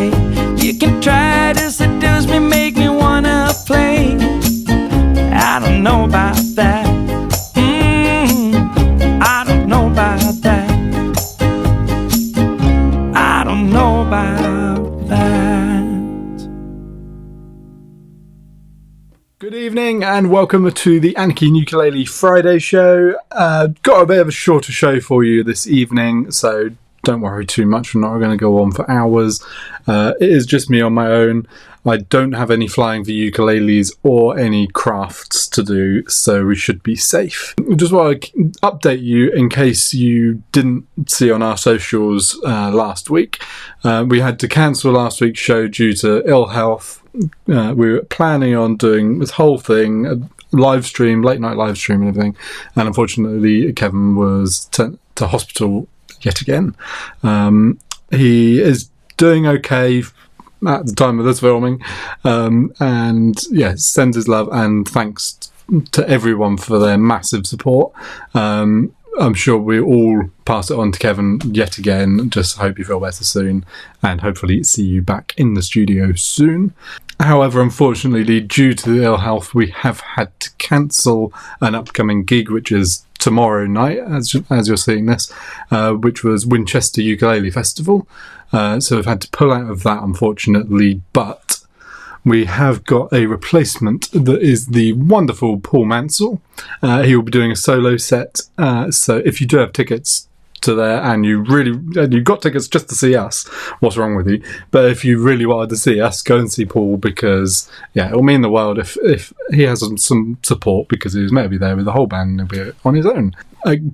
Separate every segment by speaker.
Speaker 1: way. You can try to seduce me, make me wanna play. I don't know about that. I don't know about that. I don't know about that.
Speaker 2: Good evening and welcome to the AnarchyInTheUkulele Friday show. Got a bit of a shorter show for you this evening, so don't worry too much. We're not going to go on for hours. It is just me on my own. I don't have any flying for ukuleles or any crafts to do, so we should be safe. Just want to update you in case you didn't see on our socials last week. We had to cancel last week's show due to ill health. We were planning on doing this whole thing, a live stream, late night live stream and everything, and unfortunately Kevin was sent to hospital yet again. He is doing okay at the time of this filming, and yeah, sends his love and thanks to everyone for their massive support. I'm sure we all pass it on to Kevin yet again. Just hope you feel better soon and hopefully see you back in the studio soon. However, unfortunately, due to the ill health, we have had to cancel an upcoming gig, which is tomorrow night, as you're seeing this, which was Winchester Ukulele Festival. So we've had to pull out of that, unfortunately, but we have got a replacement that is the wonderful Paul Mansell. He will be doing a solo set, so if you do have tickets to there and you've got tickets just to see us, what's wrong with you? But if you really wanted to see us, go and see Paul, because yeah, it'll mean the world if he has some support, because he was maybe there with the whole band and he'll be on his own.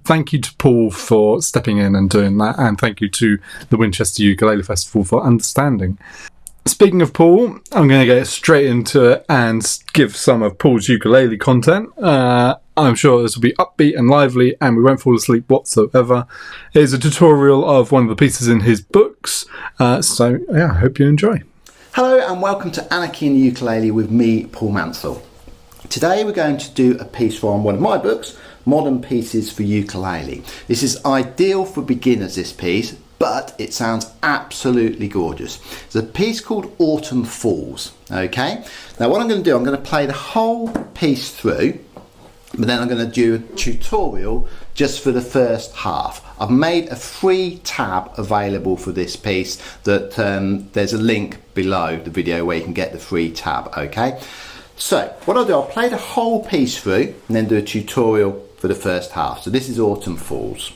Speaker 2: Thank you to Paul for stepping in and doing that, and thank you to the Winchester Ukulele Festival for understanding. Speaking of Paul, I'm going to get straight into it and give some of Paul's ukulele content. I'm sure this will be upbeat and lively and we won't fall asleep whatsoever. Here's a tutorial of one of the pieces in his books, so yeah, I hope you enjoy.
Speaker 3: Hello and welcome to Anarchy in the Ukulele with me, Paul Mansell. Today we're going to do a piece from one of my books, Modern Pieces for Ukulele. This is ideal for beginners, this piece, but it sounds absolutely gorgeous. It's a piece called Autumn Falls, okay? Now what I'm going to do, I'm going to play the whole piece through, but then I'm going to do a tutorial just for the first half. I've made a free tab available for this piece that there's a link below the video where you can get the free tab, okay? So what I'll do, I'll play the whole piece through and then do a tutorial for the first half. So this is Autumn Falls.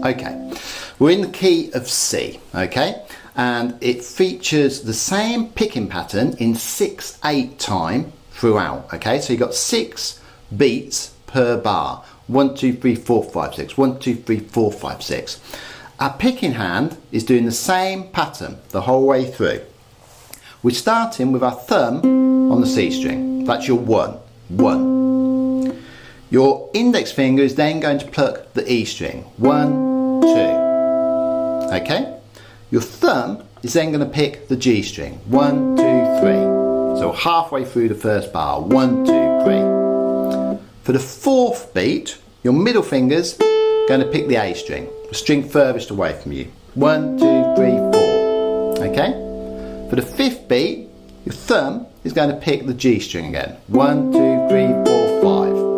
Speaker 3: Okay, we're in the key of C, okay, and it features the same picking pattern in 6/8 time throughout, okay, so you've got 6 beats per bar, 1, 2, 3, 4, 5, 6, 1, 2, 3, 4, 5, 6. Our picking hand is doing the same pattern the whole way through. We're starting with our thumb on the C string, that's your 1, 1. Your index finger is then going to pluck the E string, 1, 2, okay? Your thumb is then going to pick the G string, 1, 2, 3. So halfway through the first bar, 1, 2, 3. For the fourth beat, your middle finger's going to pick the A string, the string furthest away from you, 1, 2, 3, 4, okay? For the fifth beat, your thumb is going to pick the G string again, 1, 2, 3, 4, 5.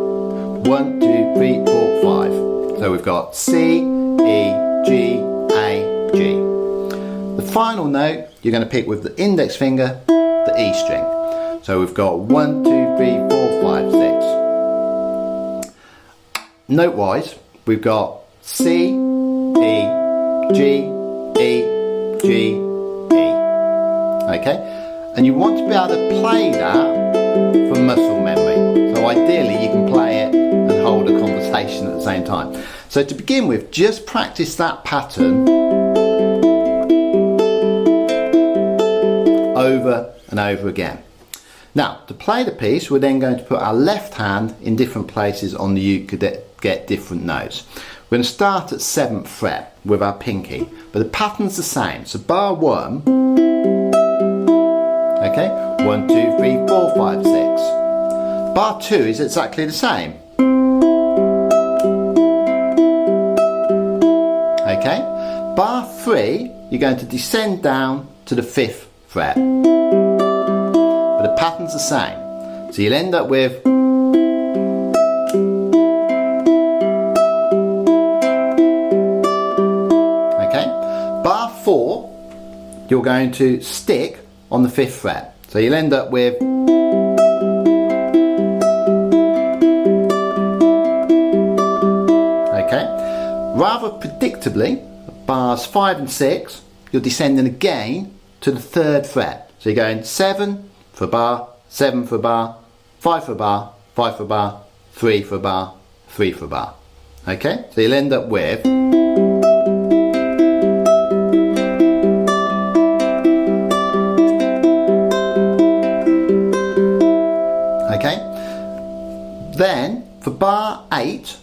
Speaker 3: 1, 2, 3, 4, 5. So we've got C, E, G, A, G. The final note you're going to pick with the index finger, the E string. So we've got 1, 2, 3, 4, note-wise, we've got C, E, G, E, G, E. Okay? And you want to be able to play that for muscle memory. So ideally you can play it and hold a conversation at the same time. So to begin with, just practice that pattern over and over again. Now, to play the piece, we're then going to put our left hand in different places on the uke to get different notes. We're going to start at 7th fret with our pinky, but the pattern's the same. So bar 1, okay, 1, 2, 3, 4, 5, 6. Bar 2 is exactly the same. Okay, bar 3, you're going to descend down to the 5th fret. But the pattern's the same. So you'll end up with bar 4, you're going to stick on the 5th fret. So you'll end up with okay. Rather predictably, bars 5 and 6, you're descending again to the 3rd fret. So you're going 7 for bar, 7 for bar, 5 for bar, 5 for bar, 3 for bar, 3 for bar. Okay, so you'll end up with then for bar 8,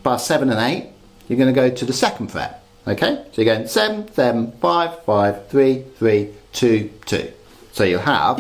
Speaker 3: bar 7 and 8, you're going to go to the 2nd fret. Okay, so you're going 7, 7, 5, 5, 3, 3, 2, 2. So you'll have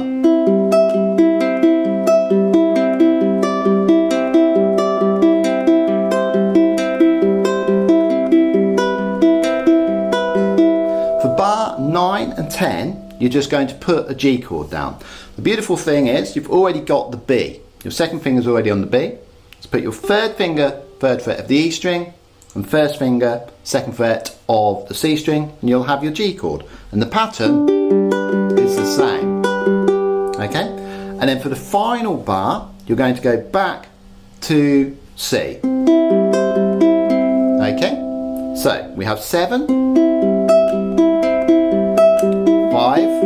Speaker 3: for bar 9 and 10, you're just going to put a G chord down. The beautiful thing is you've already got the B. Your second finger's already on the B. So put your 3rd finger, 3rd fret of the E string, and 1st finger, 2nd fret of the C string, and you'll have your G chord. And the pattern is the same. Okay? And then for the final bar, you're going to go back to C. Okay? So we have 7, 5,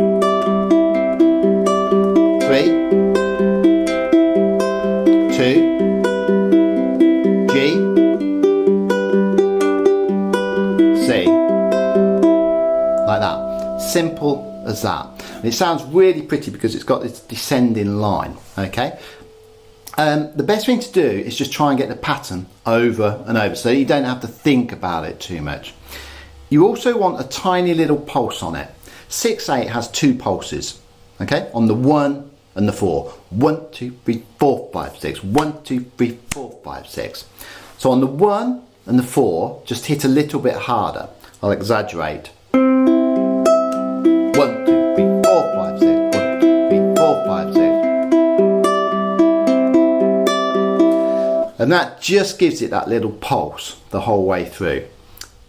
Speaker 3: 3, 2, G, C, like that. Simple as that. And it sounds really pretty because it's got this descending line. Okay. The best thing to do is just try and get the pattern over and over so you don't have to think about it too much. You also want a tiny little pulse on it. 6/8 has 2 pulses. Okay, on the 1 and the 4. 1, 2, 3, 4, 5, 6. 1, 2, 3, 4, 5, 6. So on the 1 and the 4, just hit a little bit harder. I'll exaggerate. 1, 2, 3, 4, 5, 6. 1, 2, 3, 4, 5, 6. And that just gives it that little pulse the whole way through.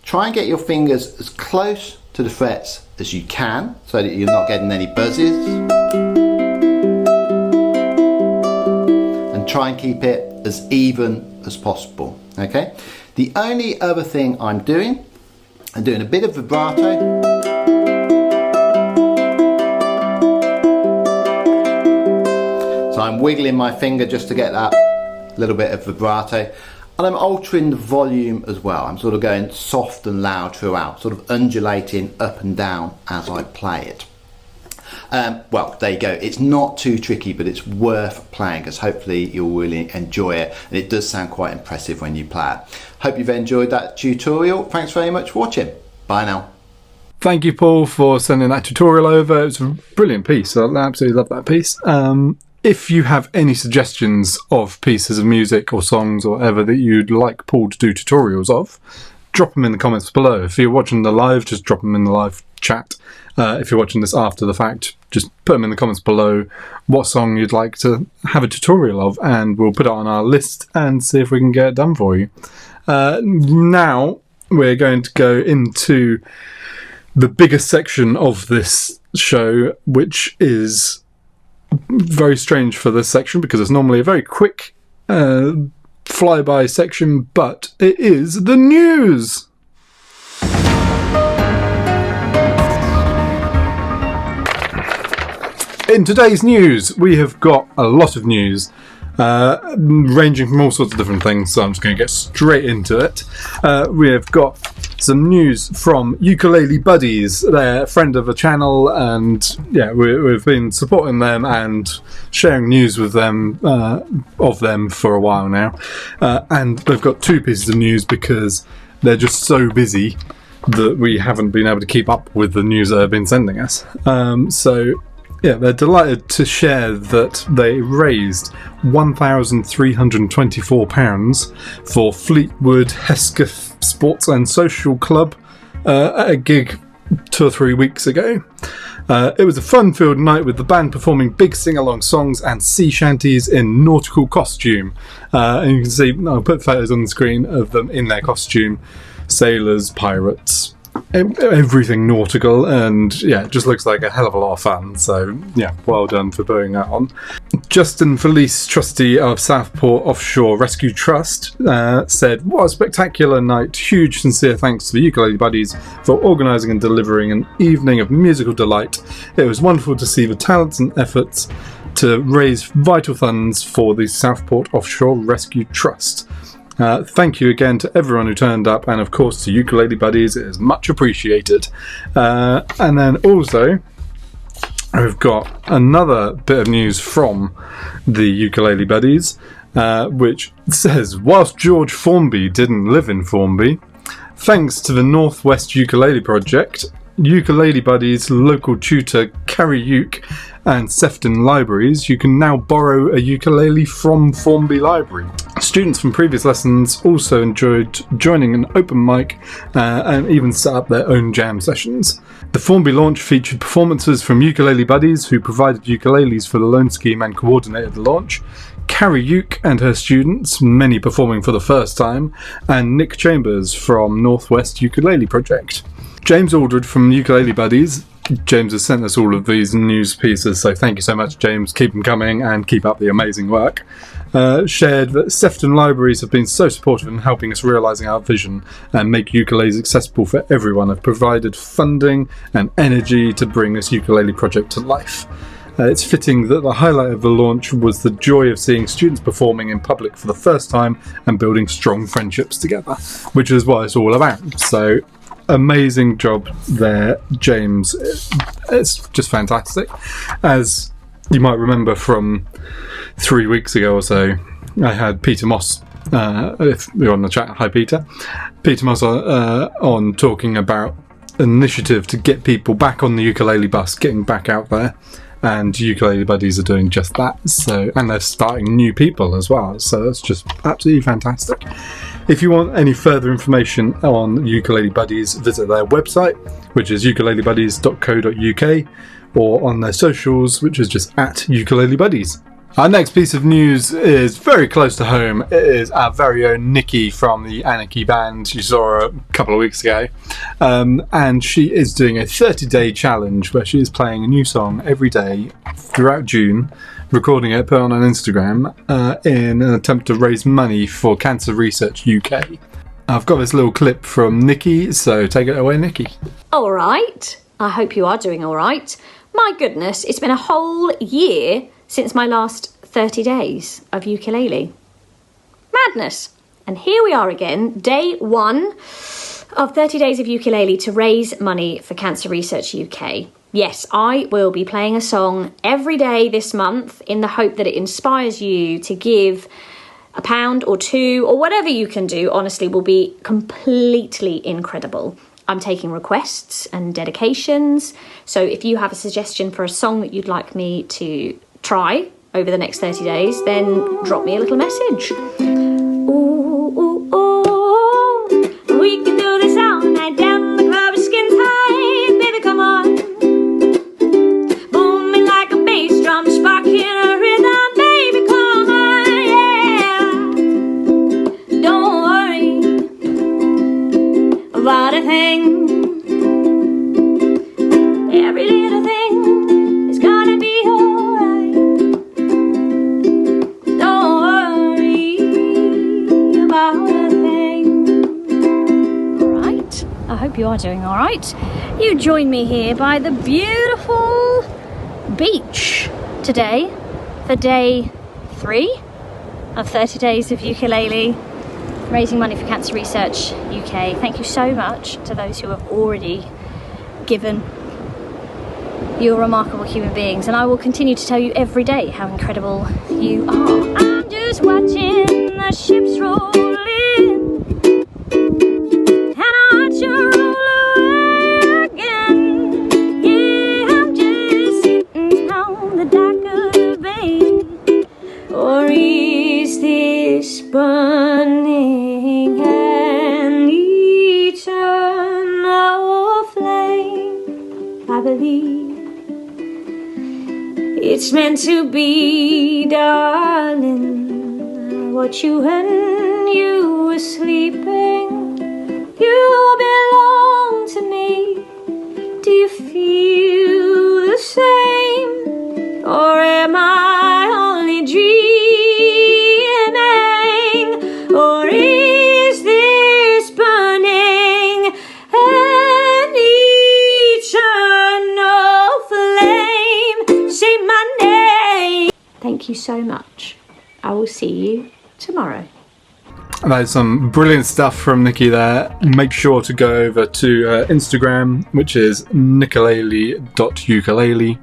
Speaker 3: Try and get your fingers as close to the frets as you can so that you're not getting any buzzes. Try and keep it as even as possible. Okay, the only other thing I'm doing a bit of vibrato. So I'm wiggling my finger just to get that little bit of vibrato, and I'm altering the volume as well. I'm sort of going soft and loud throughout, sort of undulating up and down as I play it. Well, there you go. It's not too tricky, but it's worth playing because hopefully you'll really enjoy it. And it does sound quite impressive when you play it. Hope you've enjoyed that tutorial. Thanks very much for watching. Bye now.
Speaker 2: Thank you, Paul, for sending that tutorial over. It's a brilliant piece. I absolutely love that piece. If you have any suggestions of pieces of music or songs or whatever that you'd like Paul to do tutorials of, drop them in the comments below. If you're watching the live, just drop them in the live chat. If you're watching this after the fact, just put them in the comments below what song you'd like to have a tutorial of, and we'll put it on our list and see if we can get it done for you. Now we're going to go into the biggest section of this show, which is very strange for this section because it's normally a very quick flyby section, but it is the news. In today's news, we have got a lot of news, ranging from all sorts of different things, so I'm just going to get straight into it. We have got some news from Ukulele Buddies. They're a friend of the channel, and yeah, we've been supporting them and sharing news with them, of them for a while now. And they've got two pieces of news because they're just so busy that we haven't been able to keep up with the news they've been sending us. Yeah, they're delighted to share that they raised £1,324 for Fleetwood Hesketh Sports and Social Club at a gig 2 or 3 weeks ago. It was a fun-filled night with the band performing big sing-along songs and sea shanties in nautical costume. And you can see, I'll put photos on the screen of them in their costume. Sailors, pirates, everything nautical, and yeah, it just looks like a hell of a lot of fun. So yeah, well done for putting that on. Justin Felice, trustee of Southport Offshore Rescue Trust, said, "What a spectacular night. Huge sincere thanks to the Ukulele Buddies for organising and delivering an evening of musical delight. It was wonderful to see the talents and efforts to raise vital funds for the Southport Offshore Rescue Trust. Thank you again to everyone who turned up, and of course to Ukulele Buddies. It is much appreciated." And then also, we've got another bit of news from the Ukulele Buddies, which says, "Whilst George Formby didn't live in Formby, thanks to the Northwest Ukulele Project, Ukulele Buddies local tutor Carrie Uke and Sefton Libraries, you can now borrow a ukulele from Formby Library. Students from previous lessons also enjoyed joining an open mic and even set up their own jam sessions. The Formby launch featured performances from Ukulele Buddies, who provided ukuleles for the loan scheme and coordinated the launch, Carrie Uke and her students, many performing for the first time, and Nick Chambers from Northwest Ukulele Project." James Aldred from Ukulele Buddies, James has sent us all of these news pieces, so thank you so much, James. Keep them coming and keep up the amazing work. Shared that Sefton Libraries have been so supportive in helping us realising our vision and make ukuleles accessible for everyone, have provided funding and energy to bring this ukulele project to life. It's fitting that the highlight of the launch was the joy of seeing students performing in public for the first time and building strong friendships together, which is what it's all about. So, amazing job there, James. It's just fantastic. As you might remember from 3 weeks ago or so, I had Peter Moss, if you're on the chat, hi Peter. Peter Moss on talking about an initiative to get people back on the ukulele bus, getting back out there. And Ukulele Buddies are doing just that. So, and they're starting new people as well. So that's just absolutely fantastic. If you want any further information on Ukulele Buddies, visit their website, which is ukulelebuddies.co.uk, or on their socials, which is just at Ukulele Buddies. Our next piece of news is very close to home. It is our very own Nikki from the Anarchy band. You saw her a couple of weeks ago. And she is doing a 30-day challenge where she is playing a new song every day throughout June, recording it, put it on Instagram, in an attempt to raise money for Cancer Research UK. I've got this little clip from Nikki, so take it away, Nikki.
Speaker 4: All right. I hope you are doing all right. My goodness, it's been a whole year since my last 30 days of ukulele. Madness. And here we are again, day 1 of 30 days of ukulele to raise money for Cancer Research UK. Yes, I will be playing a song every day this month in the hope that it inspires you to give £1 or £2 or whatever you can do. Honestly, will be completely incredible. I'm taking requests and dedications. So if you have a suggestion for a song that you'd like me to try over the next 30 days, then drop me a little message. Ooh, ooh, ooh, we can do this all night down the club, skin tight, baby, come on. Booming like a bass drum, sparking a rhythm, baby, come on, yeah. Don't worry about a thing. Every little thing is gonna be alright. Don't worry. hope you are doing all right. You join me here by the beautiful beach today for day 3 of 30 days of ukulele, raising money for Cancer Research UK. Thank you so much to those who have already given. You're remarkable human beings, and I will continue to tell you every day how incredible you are. I'm just watching the ships roll in, and I watch you roll away again. Yeah, I'm just sitting on the dock of the bay. Or is this burning an eternal flame? I believe it's meant to be, darling. I watched you when you were sleeping. You belong to me. Do you feel the same? Or am I only dreaming? Or is this burning an eternal flame? Say my name. Thank you so much. I will see you tomorrow.
Speaker 2: That's some brilliant stuff from Nikki there. Make sure to go over to her Instagram, which is nicolele.ukulele,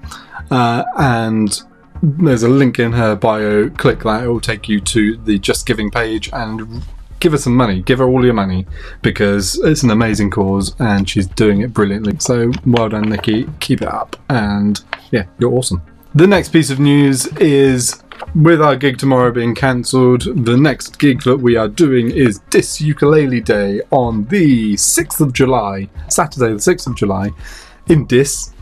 Speaker 2: and there's a link in her bio. Click that, it will take you to the Just Giving page, and give her some money. Give her all your money, because it's an amazing cause and she's doing it brilliantly. So well done, Nikki. Keep it up, and yeah, you're awesome. The next piece of news is, with our gig tomorrow being cancelled, the next gig that we are doing is Dis Ukulele Day on the 6th of July, Saturday the 6th of July, in Dis.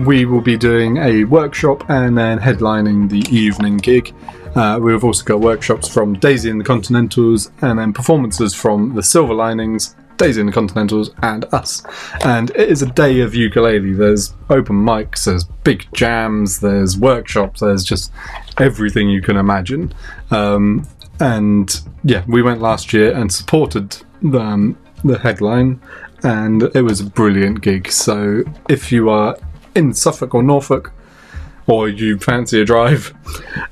Speaker 2: We will be doing a workshop and then headlining the evening gig. We've also got workshops from Daisy and the Continentals, and then performances from the Silver Linings, Daisy and the Continentals, and us. And it is a day of ukulele. There's open mics, there's big jams, there's workshops, there's just everything you can imagine. And yeah, we went last year and supported the headline, and it was a brilliant gig. So if you are in Suffolk or Norfolk, or you fancy a drive,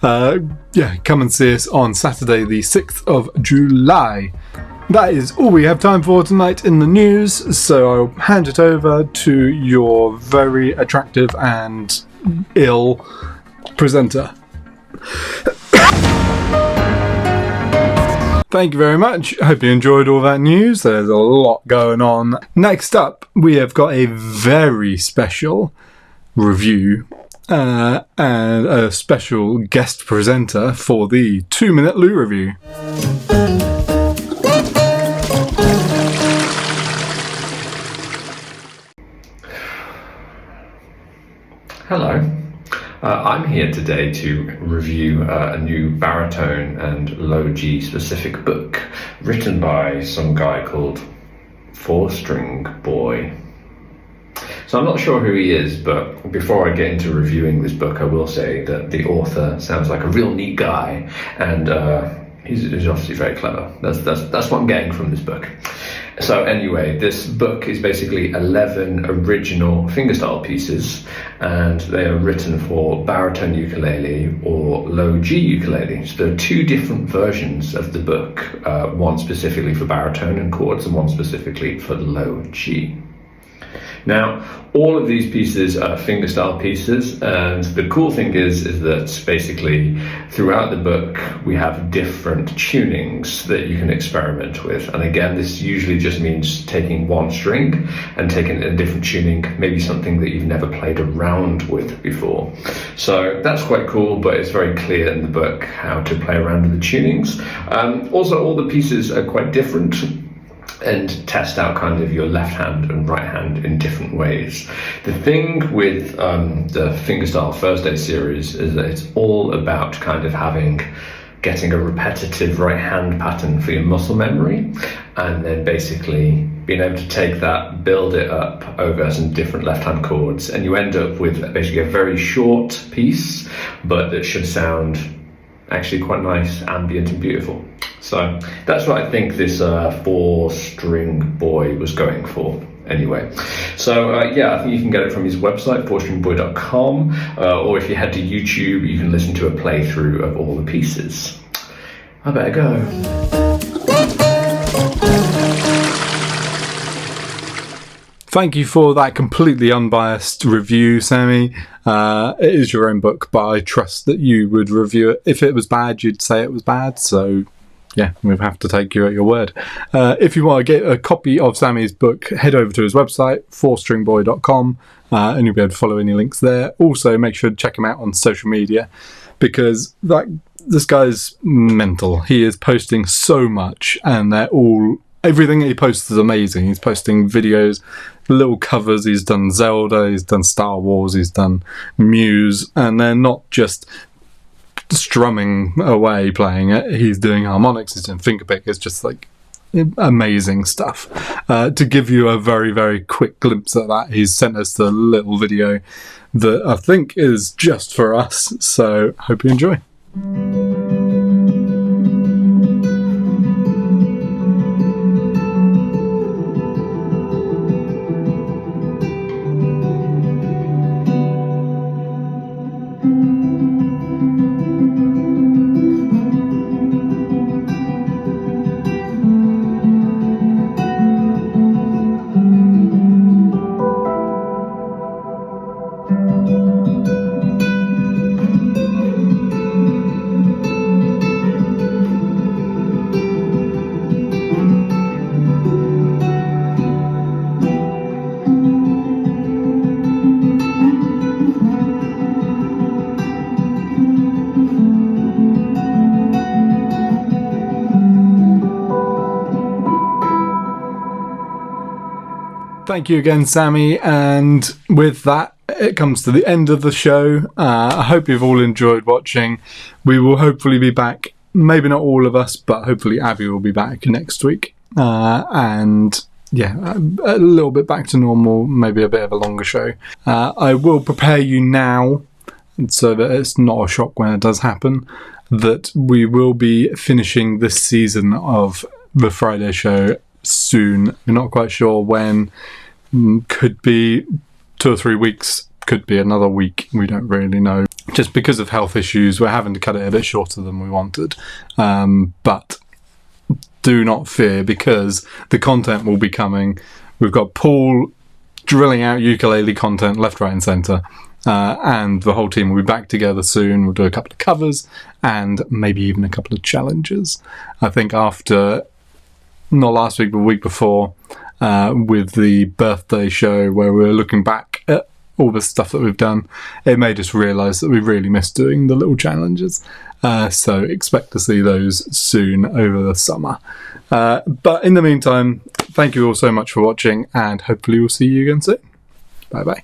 Speaker 2: yeah, come and see us on Saturday the 6th of July. That is all we have time for tonight in the news, so I'll hand it over to your very attractive and ill presenter. Thank you very much. I hope you enjoyed all that news. There's a lot going on. Next up, we have got a very special review and a special guest presenter for the 2-minute loo review.
Speaker 5: Hello, I'm here today to review a new baritone and low G specific book written by some guy called 4stringboy. So I'm not sure who he is, but before I get into reviewing this book, I will say that the author sounds like a real neat guy, and he's obviously very clever. That's what I'm getting from this book. So anyway, this book is basically 11 original fingerstyle pieces, and they are written for baritone ukulele or low G ukulele. So there are 2 different versions of the book, one specifically for baritone and chords, and one specifically for low G. Now, all of these pieces are fingerstyle pieces, and the cool thing is that basically throughout the book we have different tunings that you can experiment with. And again, this usually just means taking one string and taking a different tuning, maybe something that you've never played around with before. So that's quite cool, but it's very clear in the book how to play around with the tunings. Also, all the pieces are quite different and test out kind of your left hand and right hand in different ways. The thing with the Fingerstyle Thursday series is that it's all about kind of getting a repetitive right hand pattern for your muscle memory, and then basically being able to take that, build it up over some different left hand chords, and you end up with basically a very short piece, but that should sound actually quite nice, ambient and beautiful. So that's what I think this 4-string boy was going for. Anyway, so yeah, I think you can get it from his website, 4stringboy.com, or if you head to YouTube, you can listen to a playthrough of all the pieces. I better go.
Speaker 2: Thank you for that completely unbiased review, Sammy. It is your own book, but I trust that you would review it. If it was bad, you'd say it was bad, so yeah, we'll have to take you at your word. If you want to get a copy of Sammy's book, head over to his website, 4stringboy.com, and you'll be able to follow any links there. Also, make sure to check him out on social media, because this guy's mental. He is posting so much, and everything he posts is amazing. He's posting videos, little covers. He's done Zelda, he's done Star Wars, he's done Muse, and they're not just strumming away playing it. He's doing harmonics, he's doing fingerpick. It's just like amazing stuff. To give you a very, very quick glimpse at that, he's sent us the little video that I think is just for us, so hope you enjoy. Thank you again, Sammy, and with that, it comes to the end of the show. I hope you've all enjoyed watching. We will hopefully be back, maybe not all of us, but hopefully Abby will be back next week. And yeah, a little bit back to normal, maybe a bit of a longer show. I will prepare you now, so that it's not a shock when it does happen, that we will be finishing this season of the Friday show soon. We're not quite sure when. Could be 2 or 3 weeks, could be another week, we don't really know. Just because of health issues, we're having to cut it a bit shorter than we wanted. But do not fear, because the content will be coming. We've got Paul drilling out ukulele content left, right and centre. And the whole team will be back together soon. We'll do a couple of covers and maybe even a couple of challenges. I think after, not last week, but the week before, with the birthday show where we were looking back at all the stuff that we've done, it made us realise that we really miss doing the little challenges. So expect to see those soon over the summer. But in the meantime, thank you all so much for watching, and hopefully we'll see you again soon. Bye bye.